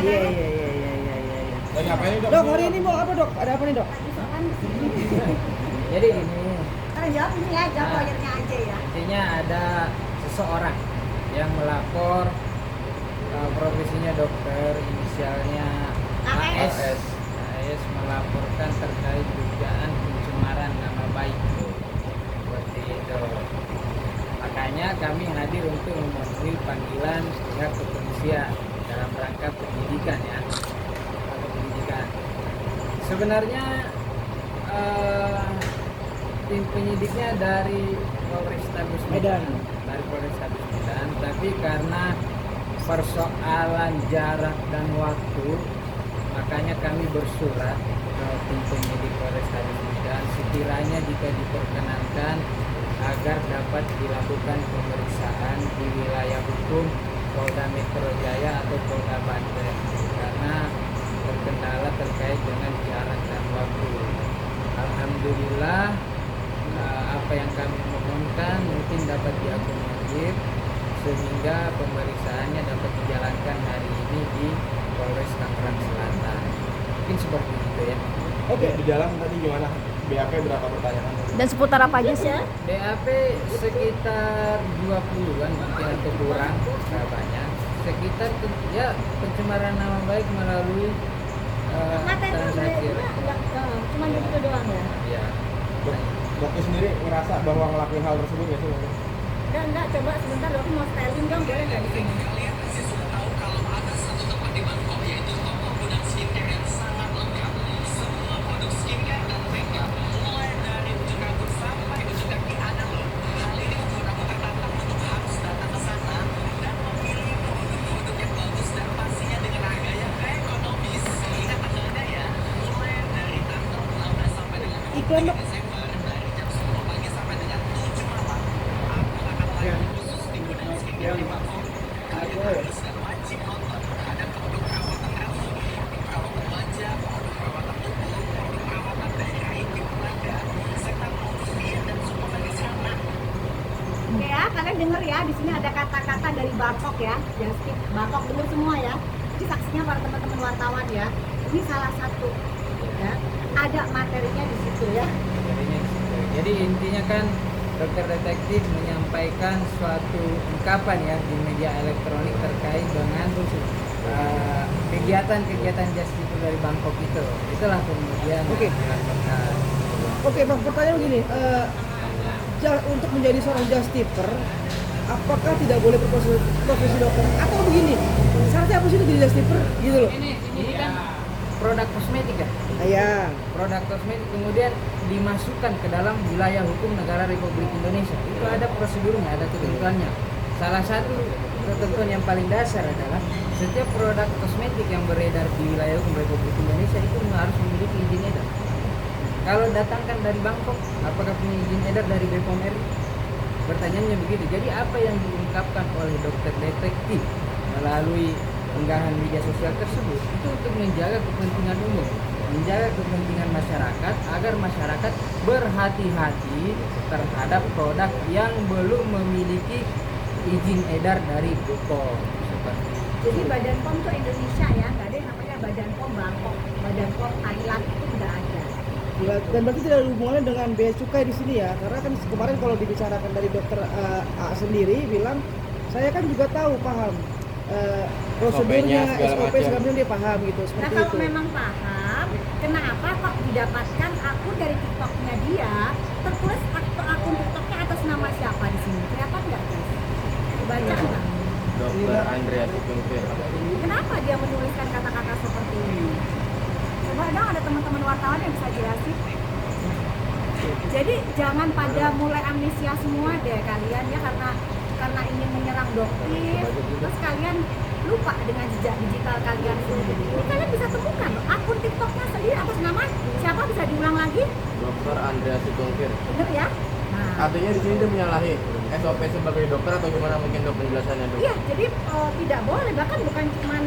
Iya. Dan ngapain dok? Dok, hari ini mau apa dok? Ada apa nih dok? Jadi ini Jawab ini ya, jawab lawyernya aja ya. intinya ada seseorang yang melapor profesinya dokter, inisialnya AS. AS melaporkan terkait dugaan pencemaran nama baik. Seperti itu. Makanya kami hadir untuk memenuhi panggilan pihak kepolisian dalam rangka penyidikan ya. Penyidikan. Sebenarnya tim penyidiknya dari Polrestabes Medan, tapi karena persoalan jarak dan waktu, makanya kami bersurat ke tim penyidik Polrestabes Medan sekiranya jika diperkenankan agar dapat dilakukan pemeriksaan di wilayah hukum Polda Metro Jaya atau Polda Banten karena terkendala terkait dengan jarak dan waktu. Alhamdulillah apa yang kami mohonkan mungkin dapat diakomodir sehingga pemeriksaannya dapat dijalankan hari ini di Polres Tangerang Selatan. Mungkin seperti itu ya. Oke, di dalam tadi gimana? BAP berapa pertanyaan? Dan seputar apa aja sih? BAP sekitar 20-an mungkin atau kurang, nggak banyak. Sekitar ya pencemaran nama baik melalui transaksi elektronik. Cuma gitu doang ya? Ya. Dokter sendiri ngerasa bahwa ngelakuin hal tersebut nggak sih? Enggak, coba sebentar dok, mau styling dong, boleh nggak di sini? Iklan dok. Oke ya, kalian denger ya, di sini ada kata-kata dari Bangkok ya, Justip Bangkok, denger semua ya. Ini saksinya para teman-teman wartawan ya. Ini salah satu ya, ada materinya di situ ya. Materinya di situ. Jadi intinya kan dokter detektif menyampaikan suatu ungkapan ya di media elektronik terkait dengan kegiatan-kegiatan justice dari Bangkok itu. Itulah kemudian Oke. dilakukan. Oke bang, pertanyaan begini, untuk menjadi seorang justiper, apakah tidak boleh profesi dokter? Atau begini, syaratnya apa sih untuk jadi justiper gitu loh? Ini kan produk kosmetik ya. Iya. Produk kosmetik kemudian dimasukkan ke dalam wilayah hukum negara Republik Indonesia. Itu ada prosedurnya, ada ketentuannya. Salah satu ketentuan yang paling dasar adalah setiap produk kosmetik yang beredar di wilayah hukum Republik Indonesia itu harus memiliki izin edar. Kalau datangkan dari Bangkok, apakah punya izin edar dari BPOM RI? Pertanyaannya begitu. Jadi apa yang diungkapkan oleh dokter detektif melalui unggahan media sosial tersebut itu untuk menjaga kepentingan umum, menjaga kepentingan masyarakat agar masyarakat berhati-hati terhadap produk yang belum memiliki izin edar dari BPOM seperti itu. Jadi Badan POM tuh Indonesia ya, nggak ada yang namanya Badan POM Bangkok, Badan POM Thailand itu nggak ada. Dan berarti tidak ada hubungannya dengan bea cukai di sini ya, karena kan kemarin kalau dibicarakan dari dokter A sendiri bilang, saya kan juga tahu paham prosedurnya, SOP segala macam dia paham gitu, Nah seperti kalau itu. memang paham, kenapa kok didapatkan akun dari TikToknya dia, tertulis akun TikToknya atas nama siapa di sini? Kelihatan nggak guys? Baca nggak? Dokter Andrea Tukunfir. Kenapa dia menuliskan kata-kata seperti ini? Coba dong ada teman-teman wartawan yang bisa jelasin. Jadi jangan pada mulai amnesia semua deh kalian ya, karena ingin menyerang dokter, terus kalian lupa dengan jejak digital kalian sendiri. Ini kalian bisa temukan loh, akun TikToknya sendiri atas nama siapa, bisa diulang lagi? Dokter Andrea Tukunfir. Bener ya? Nah, Artinya di sini dia menyalahi SOP sebagai dokter atau gimana mungkin dok penjelasannya dok? iya, jadi tidak boleh, bahkan bukan cuman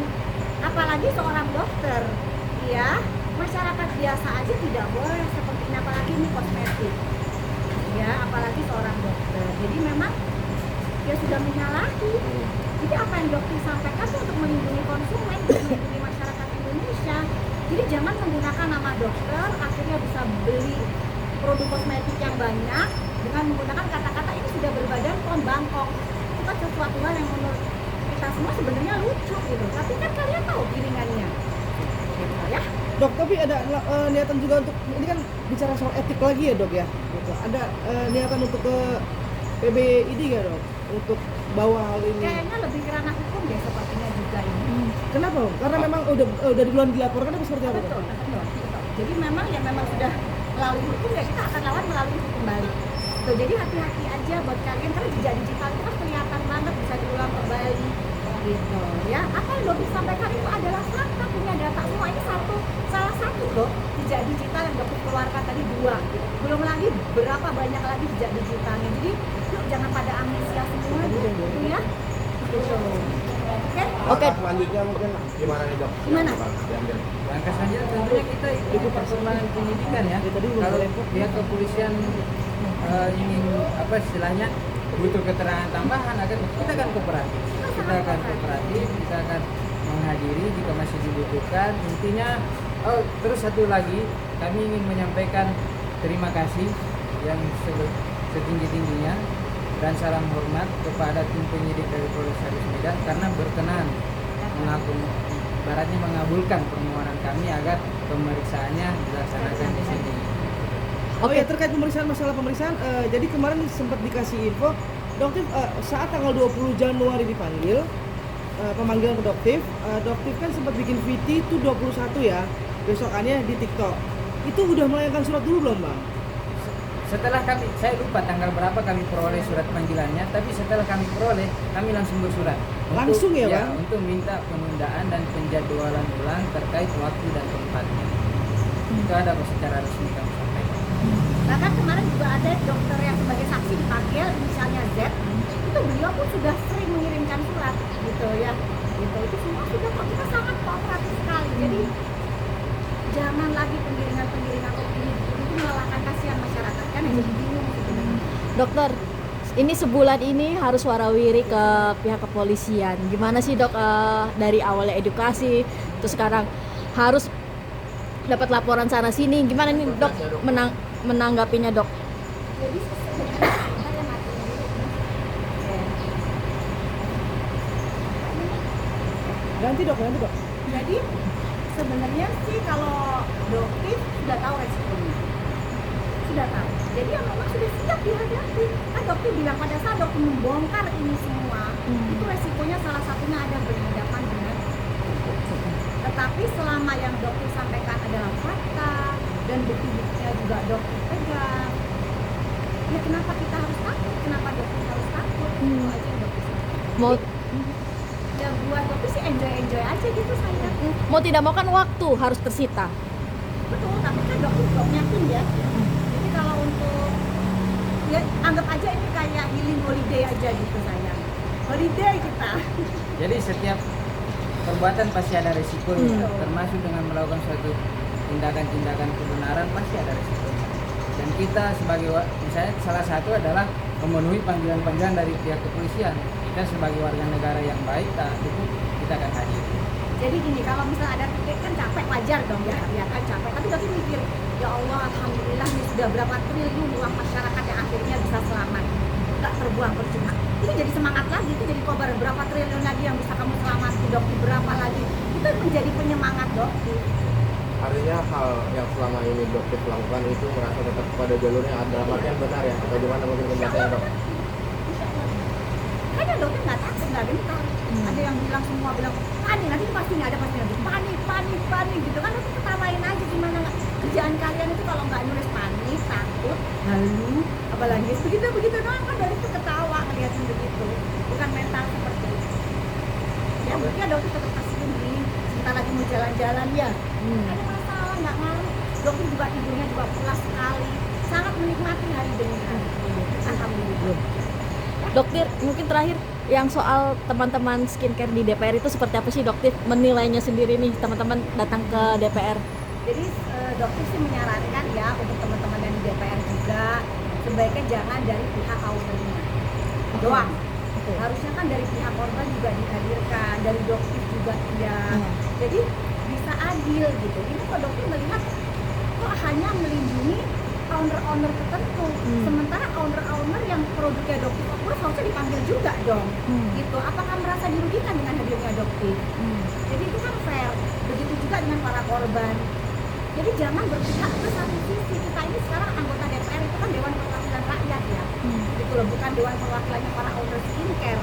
apalagi seorang dokter, ya masyarakat biasa aja tidak boleh seperti ini, apalagi ini kosmetik, ya apalagi seorang dokter. Jadi memang dia sudah menyalahi. Jadi apa yang dokter sampaikan itu untuk melindungi konsumen, untuk melindungi Indonesia. Jadi jangan menggunakan nama dokter akhirnya bisa beli produk kosmetik yang banyak dengan menggunakan kata-kata ini sudah berbadan POM Bangkok. Itu kan sesuatu hal yang menurut kita semua sebenarnya lucu gitu, tapi kan kalian tahu giringannya gitu ya. Dok, tapi ada niatan juga untuk, ini kan bicara soal etik lagi ya dok ya, gitu. Ada niatan untuk ke PBID ya dok, untuk bawa hal ini? Kayaknya lebih ke ranah hukum deh sepertinya juga ini. Kenapa? Karena memang udah duluan dilaporkan atau seperti apa? Betul, betul. Jadi memang sudah melalui hukum ya kita akan lawan melalui hukum balik. Tuh, jadi hati-hati aja buat kalian karena jejak digital itu kan kelihatan banget bisa diulang kembali gitu ya. Apa yang Dopi sampaikan itu adalah fakta, punya data semua. Ini salah satu loh jejak digital yang Dopi keluarkan tadi 2. Belum lagi berapa banyak lagi jejak digitalnya. Jadi yuk jangan pada amnesia semua gitu ya. Gitu. Oke. Selanjutnya mungkin gimana nih dok? Gimana? Yang bakal diambil? Langkah selanjutnya tentunya kita ikuti perkembangan penyidikan ya. Kalau pihak kepolisian ingin apa istilahnya butuh keterangan tambahan, agar kita akan kooperatif. Kita akan menghadiri jika masih dibutuhkan. Intinya, terus satu lagi, kami ingin menyampaikan terima kasih yang setinggi-tingginya dan salam hormat kepada tim penyidik dari Polrestabes Medan karena berkenan mengabulkan permohonan kami agar pemeriksaannya dilaksanakan di sini. Oke, terkait masalah pemeriksaan, jadi kemarin sempat dikasih info, Doktif saat tanggal 20 Januari dipanggil, pemanggilan ke Doktif kan sempat bikin VT itu 21 ya, besokannya di TikTok. Itu udah melayangkan surat dulu belum Bang? Setelah saya lupa tanggal berapa kami peroleh surat panggilannya, tapi setelah kami peroleh, kami langsung bersurat. Langsung ya Bang? Untuk minta penundaan dan penjadwalan ulang terkait waktu dan tempatnya. Itu ada secara resmi kami sampaikan. Bahkan kemarin juga ada dokter yang sebagai saksi dipanggil, misalnya Z, itu beliau pun sudah sering mengirimkan surat gitu ya. Gitu. Itu semua sudah kok kita sangat kooperatif sekali. Jadi jangan lagi penggiringan opini itu melelahkan kasihan masyarakat kan yang jadi bingung sebenarnya. Dokter, ini sebulan ini harus warawiri ke pihak kepolisian. Gimana sih dok dari awalnya edukasi, terus sekarang harus dapat laporan sana sini. Gimana nih dok menanggapinya dok? Jadi sebenarnya kita yang matinya dulu. Ganti dok. Jadi sebenarnya sih kalau Doktif sudah tahu resikonya. Sudah tahu. Jadi yang memang sudah siap dihadapi. Kan Doktif bilang pada saat Doktif membongkar ini semua, itu resikonya salah satunya ada berhadapan dengan hukum. Tetapi selama yang Doktif sampaikan adalah fakta dan bukti-buktinya juga Doktif pegang, ya kenapa kita harus takut? Kenapa Doktif harus takut? Itu aja yang Doktif sampaikan. Mau Ya buat Doktif sih enjoy aja gitu saya. mau tidak mau kan waktu harus tersita. Betul, tapi kan Doktif juga punya tim ya. Jadi kalau untuk ya anggap aja ini kayak healing holiday aja gitu sayang. Holiday kita. Jadi setiap perbuatan pasti ada resikonya, termasuk dengan melakukan suatu tindakan-tindakan kebenaran pasti ada resikonya. Dan kita sebagai misalnya salah satu adalah memenuhi panggilan-panggilan dari pihak kepolisian. Kita sebagai warga negara yang baik, itu kita akan hadir. Jadi gini, kalau misalnya ada titik kan capek, wajar dong ya kan capek. Tapi Doktif mikir, ya Allah alhamdulillah ini sudah berapa triliun uang masyarakat yang akhirnya bisa selamat, nggak terbuang percuma. Itu jadi semangat lagi, itu jadi kobar berapa triliun lagi yang bisa kamu selamatkan, Doktif berapa lagi. Itu menjadi penyemangat Doktif. Artinya hal yang selama ini Doktif lakukan itu merasa tetap pada jalurnya adalah artian benar ya? Atau gimana mungkin penjelasannya dok? Kadang Doktif nggak takut, nggak gentar. Ada yang semua bilang panik, nanti pasti nggak ada pasti nanti panik gitu kan. Doktif ketawain aja gimana nggak kerjaan kalian itu kalau nggak nulis panik, takut, halu, apalagi begitu doang kan dari itu ketawa ngeliatin begitu, bukan mental seperti itu. Ya mungkin Doktif tetap kasih nih, sebentar lagi mau jalan-jalan ya. Ada masalah nggak ngaruh. Doktif juga tidurnya juga pulas sekali, sangat menikmati hari demi hari. Alhamdulillah. Dokter, mungkin terakhir yang soal teman-teman skincare di DPR itu seperti apa sih Dokter menilainya sendiri nih teman-teman datang ke DPR? Jadi Doktif sih menyarankan ya untuk teman-teman yang di DPR juga sebaiknya jangan dari pihak autornya doang. Harusnya kan dari pihak korban juga dihadirkan, dari Doktif juga iya. Jadi bisa nggak adil gitu. Ini kok dokter melihat kok hanya melindungi owner-owner tertentu, sementara owner-owner yang produknya Doktif Approve harusnya dipanggil juga dong, gitu. Apakah merasa dirugikan dengan hadirnya Doktif? Jadi itu kan fair. Begitu juga dengan para korban. Jadi jangan berpihak ke satu sisi. Kita ini sekarang anggota DPR itu kan Dewan Perwakilan Rakyat ya, gitu loh, bukan Dewan Perwakilannya para owner skincare,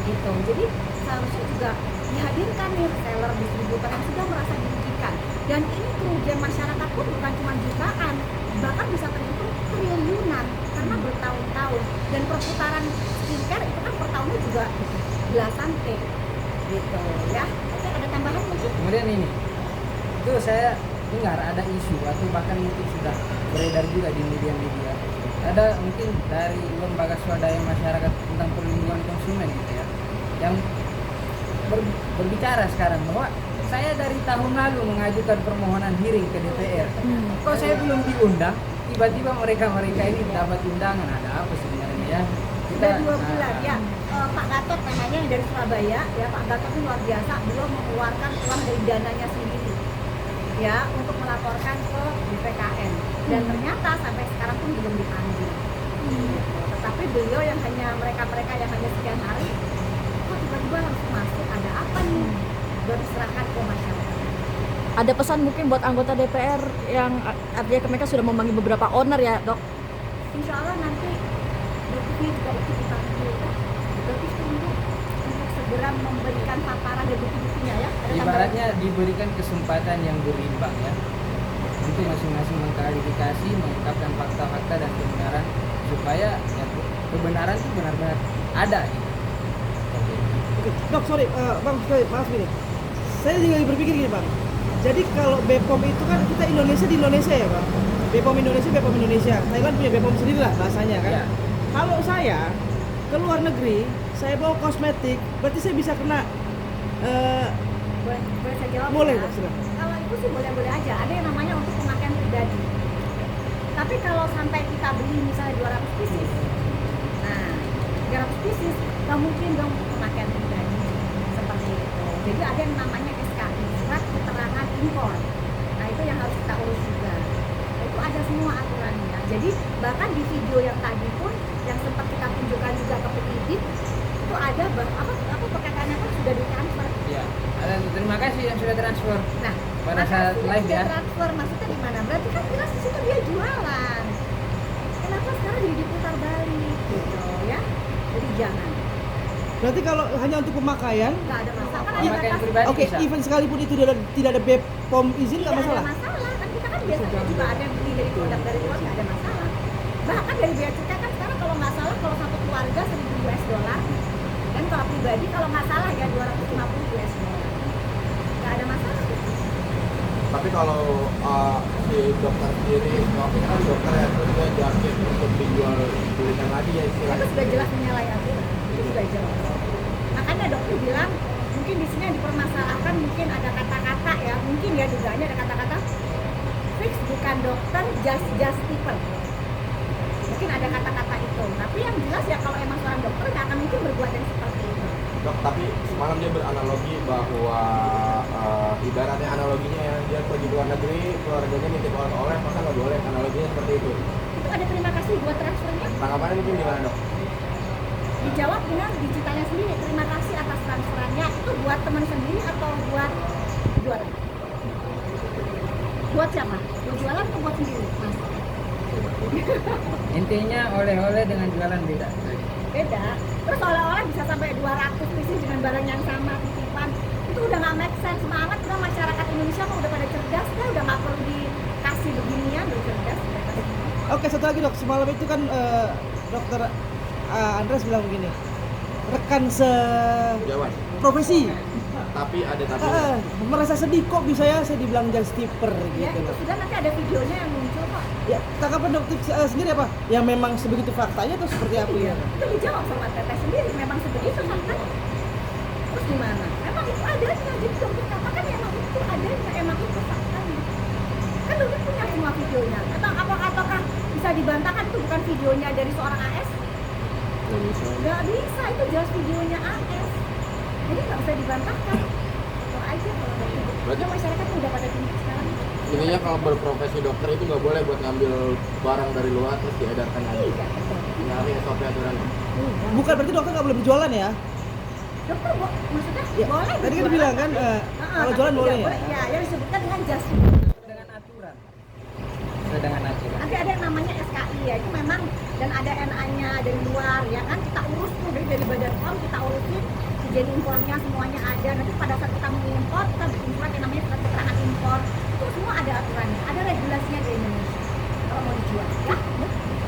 gitu. Jadi seharusnya juga dihadirkan nih seller, distributor yang sudah merasa dirugikan. Dan ini kerugian masyarakat pun bukan cuma jutaan, bahkan bisa terhitung triliunan karena bertahun-tahun. Dan perputaran skincare itu kan per tahunnya juga belasan T, gitu ya. Oke, ada tambahan mungkin? Kemudian ini, itu saya dengar ada isu atau bahkan mungkin sudah beredar juga di media-media. Ada mungkin dari lembaga swadaya masyarakat tentang perlindungan konsumen gitu ya, yang berbicara sekarang bahwa saya dari tahun lalu mengajukan permohonan hearing ke DPR. Kok saya belum diundang? Tiba-tiba mereka ini dapat undangan. Ada apa sebenarnya ya? Sudah 2 bulan ya. Pak Gatot namanya yang dari Surabaya ya, Pak Gatot itu luar biasa, belum mengeluarkan uang dari dananya sendiri ya untuk melaporkan ke BPKN, dan ternyata sampai sekarang pun belum dipanggil. Tetapi beliau yang hanya mereka yang hanya sekian hari, kok tiba-tiba langsung masuk, ada apa nih? Baru diserahkan ke masyarakat. Ada pesan mungkin buat anggota DPR yang artinya mereka sudah memanggil beberapa owner ya, Dok? Insya Allah nanti Doktif juga ikut dipanggil kan? Doktif tunggu untuk segera memberikan paparan dan bukti-buktinya ya. Ada Ibaratnya diberikan kesempatan yang berimbang ya, untuk masing-masing mengklarifikasi, mengungkapkan fakta-fakta dan kebenaran, supaya ya, kebenaran itu benar-benar ada gitu. Oke, Dok, sorry, Bang, sorry, maaf gini. Saya juga berpikir gini, Bang. Jadi kalau BPOM itu kan kita Indonesia di Indonesia ya, Bang. BPOM Indonesia. Thailand punya BPOM sendiri lah bahasanya kan. Ya. Kalau saya ke luar negeri, saya bawa kosmetik, berarti saya bisa kena boleh saya jawab? boleh, ya? Dok, silakan. Kalau itu sih boleh-boleh aja. Ada yang namanya untuk pemakaian pribadi. Tapi kalau sampai kita beli misalnya 200 pieces, nah 300 pieces, nggak mungkin dong untuk pemakaian pribadi seperti itu. Jadi ada yang namanya SKI, surat keterangan impor. Nah itu yang harus kita urus juga. Itu ada semua aturannya. Jadi bahkan di video yang tadi pun yang sempat kita tunjukkan juga ke penyidik itu ada apa perkataannya kan sudah ditransfer. Ya, ada terima kasih yang sudah transfer. Nah, Pada saat makasih live dia ya. transfer maksudnya di mana? Berarti kan jelas di situ dia jualan. Kenapa sekarang jadi diputar balik gitu ya? Jadi jangan. Berarti kalau hanya untuk pemakaian, Nggak ada masalah. Kan ada Pemakaian batas. pribadi oke, bisa. even sekalipun itu tidak ada BPOM izin nggak Tidak masalah. ada masalah. Kan kita kan biasanya juga ada yang beli dari produk dari luar nggak ada masalah. Bahkan dari bea cukai kan sekarang kalau nggak salah kalau satu keluarga $1.000 dan kalau pribadi kalau nggak salah ya $250. Nggak ada masalah. Tapi kalau si dokter sendiri, waktu kan dokter ya, terus dia jamin untuk dijual belikan lagi ya Itu istilahnya. sudah jelas menyalahi aturan. Itu sudah jelas. Makanya dokter bilang mungkin di sini yang dipermasalahkan mungkin ada kata-kata ya, mungkin ya dugaannya ada kata-kata fix bukan dokter, just people. Mungkin ada kata-kata itu. Tapi yang jelas ya kalau emang seorang dokter nggak akan mungkin berbuat yang seperti itu. Dok, tapi semalam dia beranalogi bahwa ibaratnya analoginya ya, dia pergi ke luar negeri, keluarganya nitip oleh-oleh, masa nggak boleh, analoginya seperti itu. Itu ada terima kasih buat transfernya. Tanggapannya mungkin gimana dok? Dijawab dengan digitalnya sendiri. Terima kasih atas transferannya. Itu buat teman sendiri atau buat jualan? Buat siapa? Buat jualan atau buat sendiri? Mas? Intinya oleh-oleh dengan jualan beda. Beda. Terus oleh-oleh bisa sampai 200 pieces dengan barang yang sama, titipan. Itu udah nggak make sense banget. Udah masyarakat Indonesia mah udah pada cerdas, udah nggak perlu dikasih beginian, udah cerdas. Udah kasih. Oke, satu lagi, Dok. Semalam itu kan dokter Andres bilang begini, rekan Jawan. profesi Tapi ada tapi. merasa sedih kok bisa ya saya dibilang just tipper Ya, gitu itu loh. sudah nanti ada videonya yang muncul kok. Ya, tanggapan dokter sendiri apa? Ya memang sebegitu faktanya atau seperti apa ya? Itu dijawab sama teteh sendiri, memang sebegitu faktanya. Terus gimana? Emang itu adanya, jadi dokter katakan emang itu adanya, emang itu faktanya. Kan dokter punya semua videonya. Ataukah bisa dibantahkan itu bukan videonya dari seorang AS? Nggak bisa, itu jelas videonya AS. Jadi nggak bisa dibantahkan. Kalau aja kalau kayak gitu. Berarti- Ya, masyarakat tuh udah pada tinggi sekarang. Intinya kalau berprofesi dokter itu nggak boleh buat ngambil barang dari luar terus diedarkan lagi. Iya, betul. Nyari SOP aturan. Bukan berarti dokter nggak boleh berjualan ya? Dokter, maksudnya Ya, boleh tadi kan berjualan. bilang kan kalau Tapi jualan tidak boleh ya? Ya, yang disebutkan dengan jas. Dengan aturan. Sesuai dengan aturan. Nanti ada yang namanya SKI ya, itu memang dan ada NA-nya dari luar ya kan, kita urus tuh dari Badan POM, kita urusin izin impornya semuanya ada. Nanti pada saat kita mengimpor, kita bikin surat yang namanya surat keterangan impor. Itu semua ada aturannya, ada regulasinya di Indonesia kalau mau dijual ya.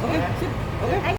Oke, sip. Oke.